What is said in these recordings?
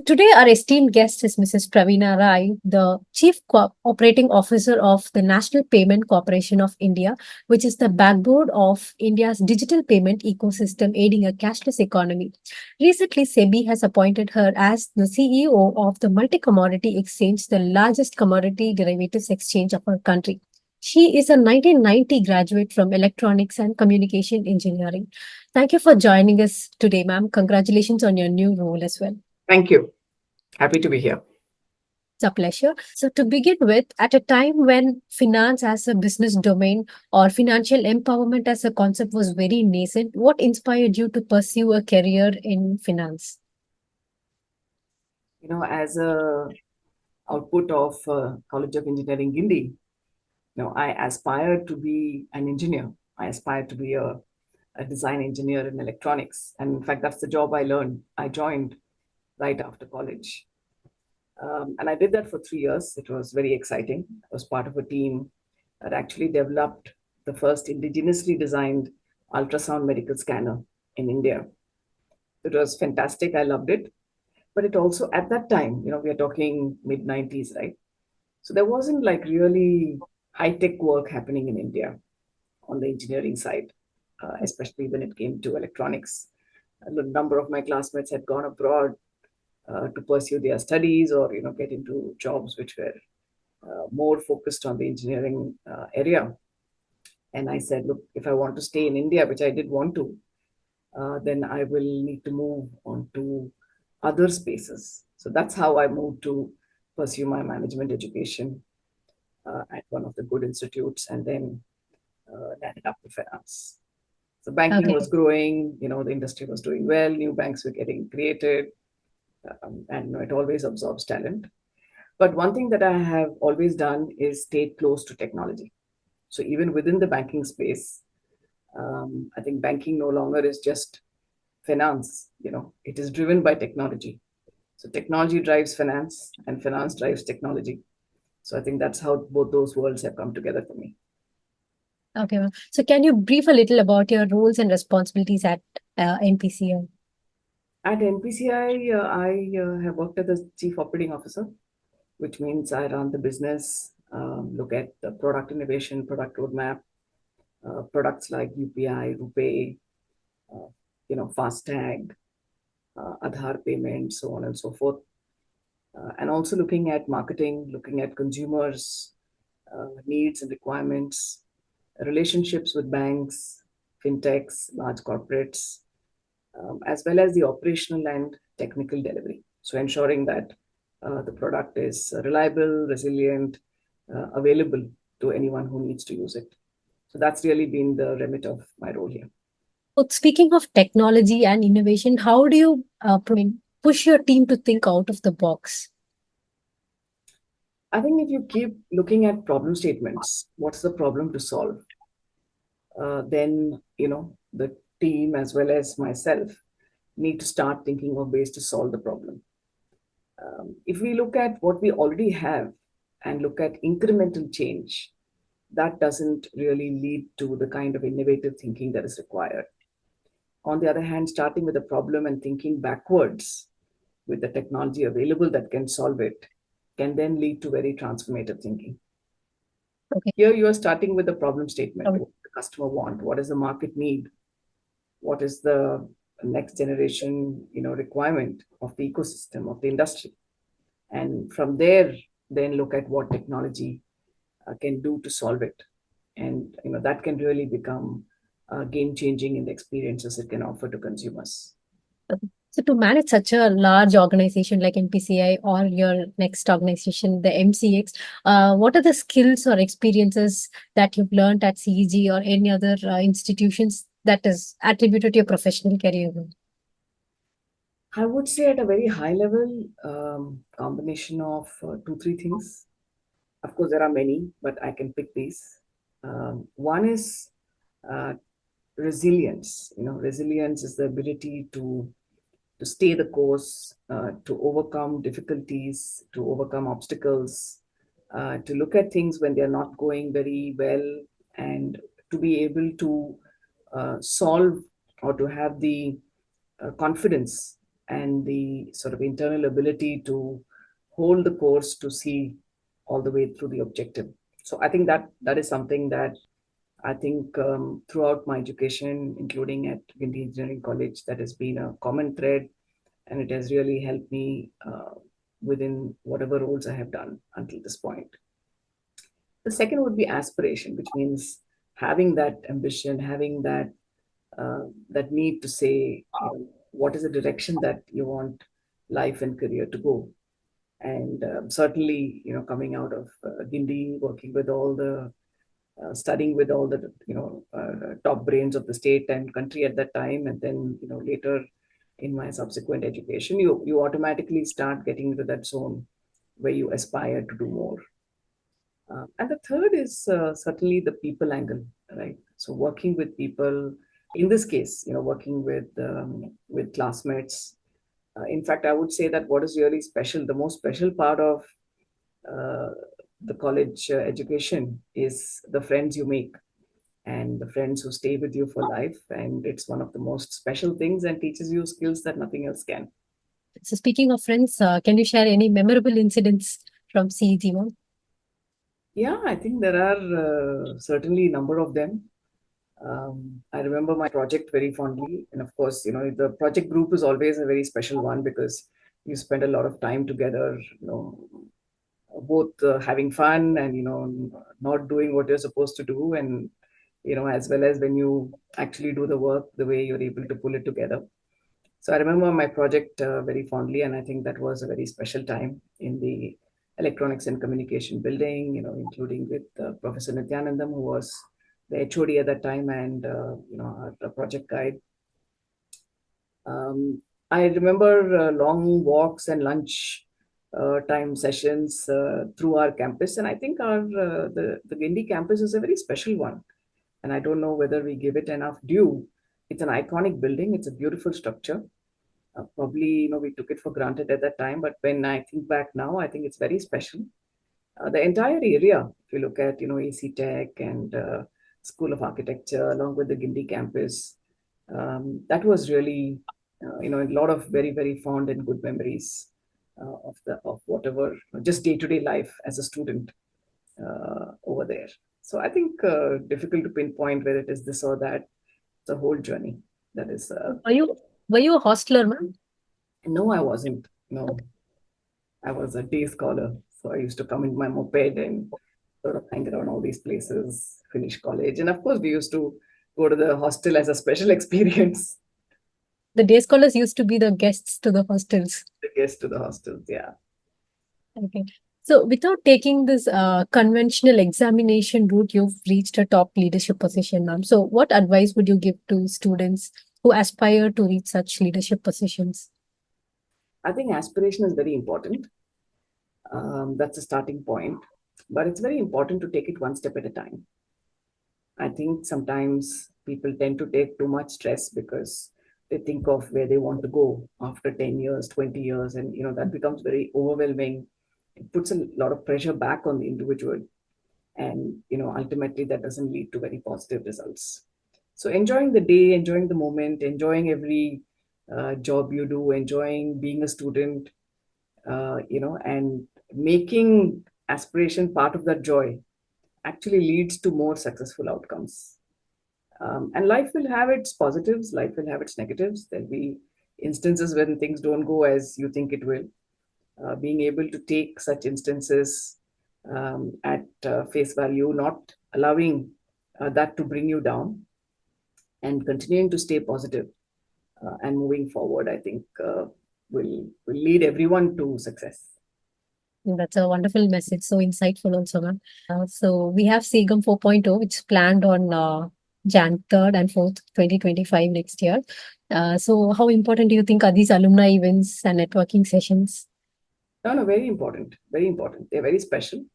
Today our esteemed guest is Mrs. Praveena Rai, the Chief Operating Officer of the National Payment Corporation of India, which is the backbone of India's digital payment ecosystem aiding a cashless economy. Recently, SEBI has appointed her as the CEO of the Multi Commodity Exchange, the largest commodity derivatives exchange of our country. She is a 1990 graduate from Electronics and Communication Engineering. Thank you for joining us today, ma'am. Congratulations on your new role as well. Thank you. Happy to be here. It's a pleasure. So, to begin with, at a time when finance as a business domain or financial empowerment as a concept was very nascent, what inspired you to pursue a career in finance? As a output of College of Engineering Guindy, I aspired to be an engineer. I aspired to be a design engineer in electronics. And in fact, that's the job I learned. I joined right after college. And I did that for 3 years. It was very exciting. I was part of a team that actually developed the first indigenously designed ultrasound medical scanner in India. It was fantastic. I loved it. But it also, at that time, we are talking mid-90s, right? So there wasn't like really high-tech work happening in India on the engineering side, especially when it came to electronics. A number of my classmates had gone abroad to pursue their studies or get into jobs which were more focused on the engineering area. And I said, look, if I want to stay in India, which I did want to, then I will need to move on to other spaces. So that's how I moved to pursue my management education at one of the good institutes, and then landed up with finance. So banking was growing, the industry was doing well, new banks were getting created, and it always absorbs talent. But one thing that I have always done is stay close to technology. So even within the banking space, I think banking no longer is just finance, it is driven by technology. So technology drives finance and finance drives technology. So I think that's how both those worlds have come together for me. Okay, ma'am. So can you brief a little about your roles and responsibilities at NPCI? At NPCI, I have worked as the Chief Operating Officer, which means I run the business, look at the product innovation, product roadmap, products like UPI, RuPay, FASTag, Aadhaar payment, so on and so forth. And also looking at marketing, looking at consumers' needs and requirements, relationships with banks, fintechs, large corporates, as well as the operational and technical delivery. So ensuring that the product is reliable, resilient, available to anyone who needs to use it. So that's really been the remit of my role here. So speaking of technology and innovation, how do you push your team to think out of the box? I think if you keep looking at problem statements, what's the problem to solve? Then, the team as well as myself need to start thinking of ways to solve the problem. If we look at what we already have and look at incremental change, that doesn't really lead to the kind of innovative thinking that is required. On the other hand, starting with a problem and thinking backwards with the technology available that can solve it can then lead to very transformative thinking. Okay. Here you are starting with a problem statement. What does the customer want? What does the market need? What is the next generation, requirement of the ecosystem, of the industry? And from there, then look at what technology can do to solve it. And, that can really become game-changing in the experiences it can offer to consumers. So to manage such a large organization like NPCI or your next organization, the MCX, what are the skills or experiences that you've learned at CEG or any other institutions that is attributed to your professional career? I would say at a very high level, combination of 2-3 things. Of course, there are many, but I can pick these. One is resilience. Resilience is the ability to stay the course, to overcome difficulties, to overcome obstacles, to look at things when they're not going very well, and to be able to solve or to have the confidence and the sort of internal ability to hold the course to see all the way through the objective. So I think that is something that I think throughout my education, including at Guindy Engineering College, that has been a common thread, and it has really helped me within whatever roles I have done until this point. The second would be aspiration, which means having that ambition, having that need to say, what is the direction that you want life and career to go. And certainly, coming out of Guindy, working with all the studying with all the top brains of the state and country at that time, and then later in my subsequent education, you automatically start getting into that zone where you aspire to do more. And the third is certainly the people angle, right? So working with people, in this case, working with classmates. In fact, I would say that what is really special, the most special part of uh, the college education is the friends you make and the friends who stay with you for life. And it's one of the most special things and teaches you skills that nothing else can. So speaking of friends, can you share any memorable incidents from CEG, ma'am? Yeah, I think there are certainly a number of them. I remember my project very fondly. And of course, the project group is always a very special one because you spend a lot of time together, both having fun and, not doing what you're supposed to do. And, as well as when you actually do the work, the way you're able to pull it together. So I remember my project very fondly. And I think that was a very special time in the electronics and communication building, including with Professor Nityanandam, who was the HOD at that time, and our project guide. I remember long walks and lunch time sessions through our campus, and I think our the Guindy campus is a very special one, and I don't know whether we give it enough due. It's an iconic building. It's a beautiful structure. Probably, we took it for granted at that time, but when I think back now, I think it's very special. The entire area, if you look at, AC Tech and School of Architecture, along with the Guindy campus, that was really, a lot of very, very fond and good memories of whatever, just day-to-day life as a student over there. So I think difficult to pinpoint whether it is this or that. The whole journey. That is, Were you were you a hostler, ma'am? no, I wasn't. No, I was a day scholar. So I used to come in my moped and sort of hang around all these places, finish college. And of course, we used to go to the hostel as a special experience The day scholars used to be the guests to the hostels. to get to the hostels. Yeah. Okay. So without taking this conventional examination route, you've reached a top leadership position, ma'am. So what advice would you give to students who aspire to reach such leadership positions? I think aspiration is very important. That's a starting point. But it's very important to take it one step at a time. I think sometimes people tend to take too much stress because they think of where they want to go after 10 years, 20 years, and that becomes very overwhelming. It puts a lot of pressure back on the individual, and ultimately that doesn't lead to very positive results. So enjoying the day, enjoying the moment, enjoying every job you do, enjoying being a student, and making aspiration part of that joy actually leads to more successful outcomes. And life will have its positives, life will have its negatives. There'll be instances when things don't go as you think it will. Being able to take such instances at face value, not allowing that to bring you down, and continuing to stay positive and moving forward, I think will lead everyone to success. That's a wonderful message. So insightful also, ma'am. So we have SEGM 4.0, which is planned on Jan 3rd and 4th, 2025 next year. So how important do you think are these alumni events and networking sessions? No, no, very important, very important. They're very special.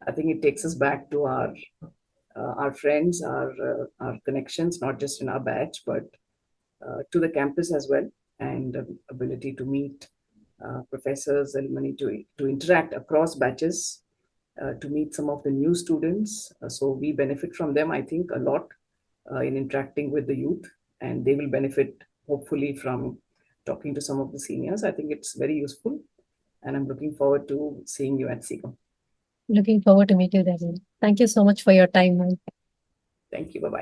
I think it takes us back to our friends, our connections, not just in our batch, but to the campus as well, and ability to meet professors, alumni, to interact across batches, to meet some of the new students. So we benefit from them, I think, a lot in interacting with the youth, and they will benefit hopefully from talking to some of the seniors. I think it's very useful, and I'm looking forward to seeing you at CEG. Looking forward to meet you there. Thank you so much for your time, ma'am. Thank you. Bye-bye.